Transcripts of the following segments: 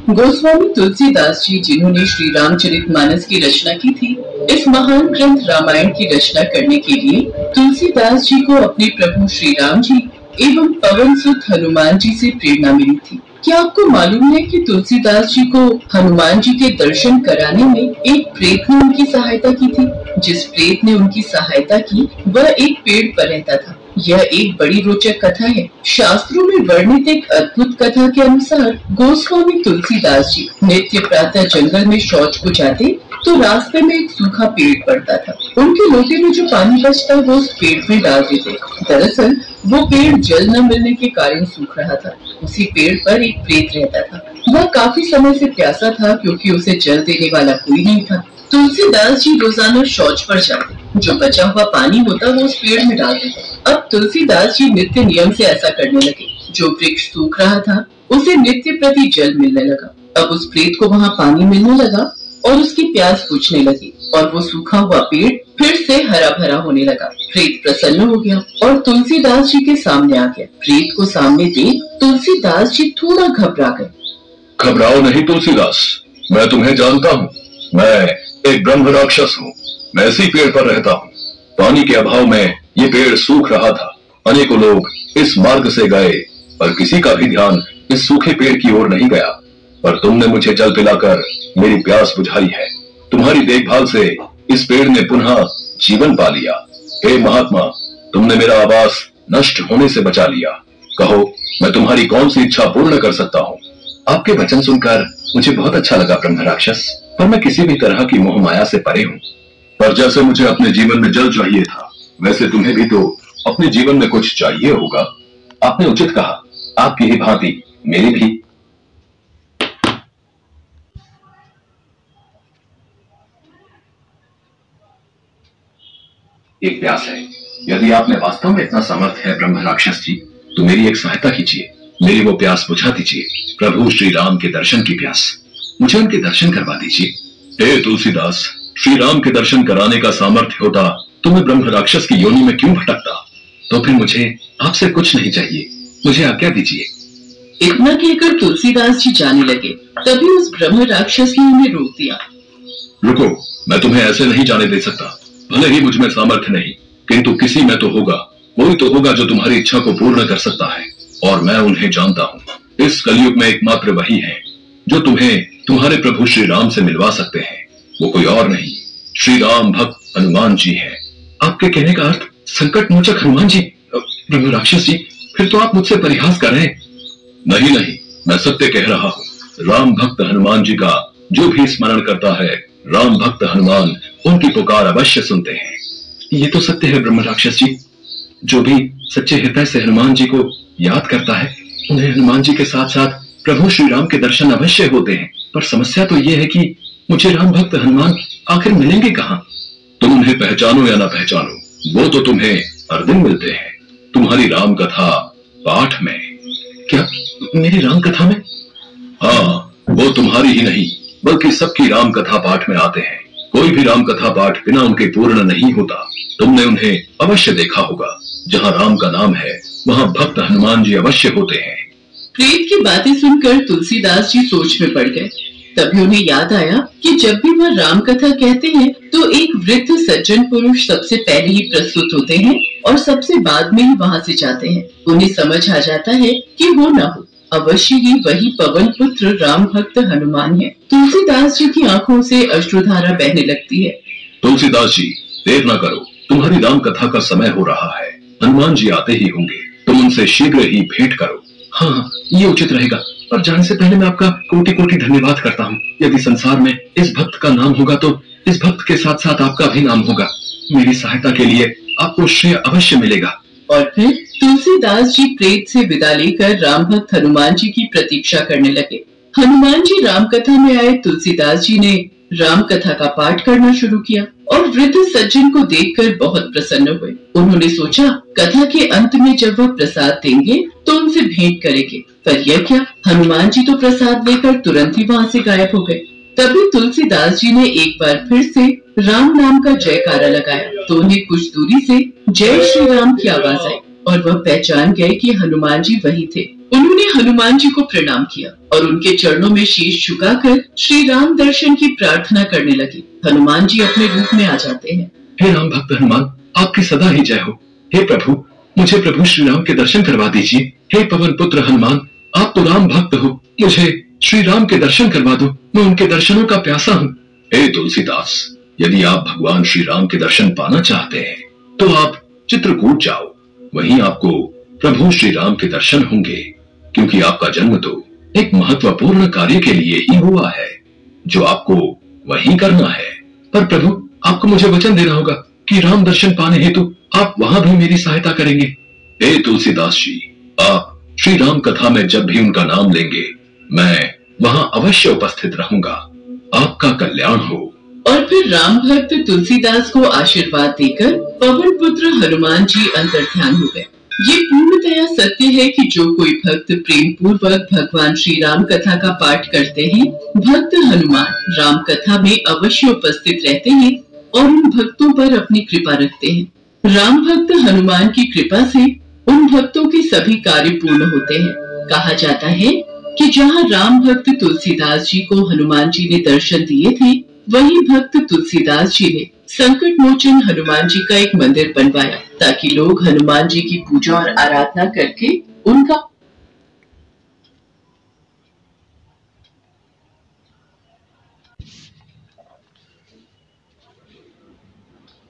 गोस्वामी तुलसीदास जी, जिन्होंने श्री रामचरितमानस की रचना की थी, इस महान ग्रंथ रामायण की रचना करने के लिए तुलसीदास जी को अपने प्रभु श्री राम जी एवं पवन सुत हनुमान जी से प्रेरणा मिली थी। क्या आपको मालूम है कि तुलसीदास जी को हनुमान जी के दर्शन कराने में एक प्रेत ने उनकी सहायता की थी। जिस प्रेत ने उनकी सहायता की वह एक पेड़ पर रहता था। यह एक बड़ी रोचक कथा है। शास्त्रों में वर्णित एक अद्भुत कथा के अनुसार गोस्वामी तुलसीदास जी नित्य प्रातः जंगल में शौच को जाते तो रास्ते में एक सूखा पेड़ पड़ता था। उनके लोटे में जो पानी बचता वो उस पेड़ में डाल देते। दरअसल वो पेड़ जल न मिलने के कारण सूख रहा था। उसी पेड़ पर एक प्रेत रहता था। वह काफी समय से प्यासा था क्योंकि उसे जल देने वाला कोई नहीं था। तुलसीदास जी रोजाना शौच पर जाते, जो बचा हुआ पानी होता वो उस पेड़ में डाल देते। अब तुलसीदास जी नित्य नियम से ऐसा करने लगे। जो वृक्ष सूख रहा था उसे नित्य प्रति जल मिलने लगा। अब उस प्रेत को वहाँ पानी मिलने लगा और उसकी प्यास बुझने लगी और वो सूखा हुआ पेड़ फिर से हरा भरा होने लगा। प्रेत प्रसन्न हो गया और तुलसीदास जी के सामने आ गया। प्रेत को सामने देख तुलसीदास जी थोड़ा घबरा गए। घबराओ नहीं तुलसीदास, मैं तुम्हें जानता हूँ। मैं एक ब्रह्म राक्षस हूँ। मैं इसी पेड़ पर रहता हूँ। पानी के अभाव में ये पेड़ सूख रहा था। अनेकों लोग इस मार्ग से गए पर किसी का भी ध्यान इस सूखे पेड़ की ओर नहीं गया। पर तुमने मुझे जल पिलाकर मेरी प्यास बुझाई है। तुम्हारी देखभाल से इस पेड़ ने पुनः जीवन पा लिया। हे महात्मा, तुमने मेरा आवास नष्ट होने से बचा लिया। कहो, मैं तुम्हारी कौन सी इच्छा पूर्ण कर सकता हूँ? आपके वचन सुनकर मुझे बहुत अच्छा लगा ब्रह्म राक्षस, पर मैं किसी भी तरह की मोह माया से परे हूँ। पर जैसे मुझे अपने जीवन में जल चाहिए था, वैसे तुम्हें भी तो अपने जीवन में कुछ चाहिए होगा। आपने उचित कहा, आपकी ही भांति मेरी भी। एक प्यास है। यदि आप में वास्तव में इतना समर्थ है ब्रह्म राक्षस जी, तो मेरी एक सहायता कीजिए। मेरी वो प्यास बुझा दीजिए, प्रभु श्री राम के दर्शन की प्यास। मुझे उनके दर्शन करवा दीजिए। हे तुलसीदास, श्री राम के दर्शन कराने का सामर्थ्य होता तो मैं ब्रह्म राक्षस की योनि में क्यों भटकता? तो फिर मुझे आपसे कुछ नहीं चाहिए, मुझे आज्ञा दीजिए। इतना कहकर तुलसीदास जी जाने लगे। तभी उस ब्रह्म राक्षस ने उन्हें रोक दिया। रुको, मैं तुम्हें ऐसे नहीं जाने दे सकता। भले ही मुझ में सामर्थ्य नहीं, किंतु किसी में तो होगा। कोई तो होगा जो तुम्हारी इच्छा को पूर्ण कर सकता है, और मैं उन्हें जानता हूँ। इस कलयुग में एकमात्र वही है जो तुम्हें तुम्हारे प्रभु श्री राम से मिलवा सकते हैं। वो कोई और नहीं, श्री राम भक्त हनुमान जी है। आपके कहने का अर्थ संकट मोचक हनुमान जी? ब्रह्म राक्षस जी, फिर तो आप मुझसे परिहास कर रहे हैं। नहीं नहीं, मैं सत्य कह रहा हूँ। राम भक्त हनुमान जी का जो भी स्मरण करता है, राम भक्त हनुमान उनकी पुकार अवश्य सुनते हैं। ये तो सत्य है ब्रह्म राक्षस जी। जो भी सच्चे हृदय से हनुमान जी को याद करता है, उन्हें हनुमान जी के साथ साथ प्रभु श्री राम के दर्शन अवश्य होते हैं। पर समस्या तो ये है कि मुझे राम भक्त हनुमान आखिर मिलेंगे कहाँ? तुम उन्हें पहचानो या ना पहचानो, वो तो तुम्हें हर दिन मिलते हैं, तुम्हारी राम कथा पाठ में। क्या मेरी राम कथा में? हाँ, वो तुम्हारी ही नहीं बल्कि सबकी राम कथा पाठ में आते हैं। कोई भी राम कथा पाठ बिना उनके पूर्ण नहीं होता। तुमने उन्हें अवश्य देखा होगा। जहाँ राम का नाम है वहाँ भक्त हनुमान जी अवश्य होते हैं। प्रेत की बातें सुनकर तुलसीदास जी सोच में पड़ गए। तभी उन्हें याद आया कि जब भी वह राम कथा कहते हैं तो एक वृद्ध सज्जन पुरुष सबसे पहले ही प्रस्तुत होते हैं और सबसे बाद में ही वहाँ से जाते हैं। उन्हें समझ आ जाता है कि वो न हो, अवश्य ही वही पवन पुत्र राम भक्त हनुमान है। तुलसीदास जी की आंखों से अश्रुधारा बहने लगती है। तुलसीदास जी, देर न करो, तुम्हारी राम कथा का समय हो रहा है। हनुमान जी आते ही होंगे, तुम उनसे शीघ्र ही भेंट करो। हाँ, ये उचित रहेगा। और जाने से पहले मैं आपका कोटि कोटि धन्यवाद करता हूँ। यदि संसार में इस भक्त का नाम होगा तो इस भक्त के साथ साथ आपका भी नाम होगा। मेरी सहायता के लिए आपको श्रेय अवश्य मिलेगा। और फिर तुलसीदास जी प्रेत से विदा लेकर राम भक्त हनुमान जी की प्रतीक्षा करने लगे। हनुमान जी राम कथा में आए तुलसीदास जी ने राम कथा का पाठ करना शुरू किया और वृद्ध सज्जन को देखकर बहुत प्रसन्न हुए। उन्होंने सोचा कथा के अंत में जब वह प्रसाद देंगे तो उनसे भेंट करेंगे। पर यह क्या, हनुमान जी तो प्रसाद लेकर तुरंत ही वहाँ से गायब हो गए। तभी तुलसीदास जी ने एक बार फिर से राम नाम का जयकारा लगाया तो उन्हें कुछ दूरी से जय श्री राम की आवाज आई और वह पहचान गए कि हनुमान जी वही थे। उन्होंने हनुमान जी को प्रणाम किया और उनके चरणों में शीश झुकाकर श्री राम दर्शन की प्रार्थना करने लगे। हनुमान जी अपने रूप में आ जाते हैं। हे राम भक्त हनुमान, आपकी सदा ही जय हो। हे प्रभु, मुझे प्रभु श्री राम के दर्शन करवा दीजिए। हे पवन पुत्र हनुमान, आप तो राम भक्त हो, मुझे श्री राम के दर्शन करवा दो, मैं उनके दर्शनों का प्यासा हूँ। हे तुलसीदास, यदि आप भगवान श्री राम के दर्शन पाना चाहते हैं तो आप चित्रकूट जाओ, वहीं आपको प्रभु श्री राम के दर्शन होंगे, क्योंकि आपका जन्म तो एक महत्वपूर्ण कार्य के लिए ही हुआ है, जो आपको वहीं करना है। पर प्रभु, आपको मुझे वचन देना होगा कि राम दर्शन पाने हेतु आप वहां भी मेरी सहायता करेंगे। हे तुलसीदास जी, आप श्री राम कथा में जब भी उनका नाम लेंगे, मैं वहां अवश्य उपस्थित रहूंगा। आपका कल्याण हो। और फिर राम भक्त तुलसीदास को आशीर्वाद देकर पवन पुत्र हनुमान जी अंतर्ध्यान हो गए। ये पूर्णतया सत्य है कि जो कोई भक्त प्रेम पूर्वक भगवान श्री राम कथा का पाठ करते हैं, भक्त हनुमान राम कथा में अवश्य उपस्थित रहते हैं और उन भक्तों पर अपनी कृपा रखते हैं। राम भक्त हनुमान की कृपा से उन भक्तों के सभी कार्य पूर्ण होते हैं। कहा जाता है कि जहाँ राम भक्त तुलसीदास जी को हनुमान जी ने दर्शन दिए थे, वही भक्त तुलसीदास जी ने संकट मोचन हनुमान जी का एक मंदिर बनवाया, ताकि लोग हनुमान जी की पूजा और आराधना करके उनका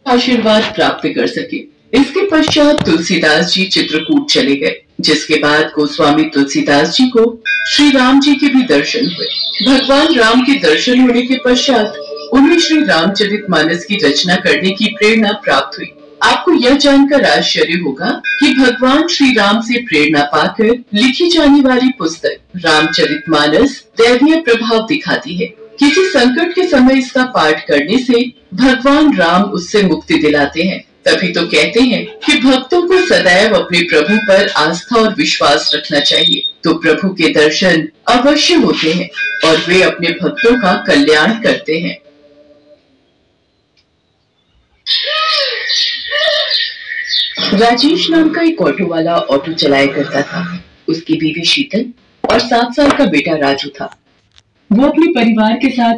आशीर्वाद प्राप्त कर सके। इसके पश्चात तुलसीदास जी चित्रकूट चले गए, जिसके बाद गोस्वामी तुलसीदास जी को श्री राम जी के भी दर्शन हुए। भगवान राम के दर्शन होने के पश्चात उन्हें श्री रामचरितमानस की रचना करने की प्रेरणा प्राप्त हुई। आपको यह जानकर आश्चर्य होगा कि भगवान श्री राम से प्रेरणा पाकर लिखी जाने वाली पुस्तक रामचरितमानस दैवीय प्रभाव दिखाती है। किसी संकट के समय इसका पाठ करने से भगवान राम उससे मुक्ति दिलाते हैं। तभी तो कहते हैं कि भक्तों को सदैव अपने प्रभु पर आस्था और विश्वास रखना चाहिए, तो प्रभु के दर्शन अवश्य होते हैं और वे अपने भक्तों का कल्याण करते हैं। राजेश नाम का एक ऑटो वाला ऑटो चलाया करता था। उसकी बीवी शीतल और 7 साल का बेटा राजू था। वो अपने परिवार के साथ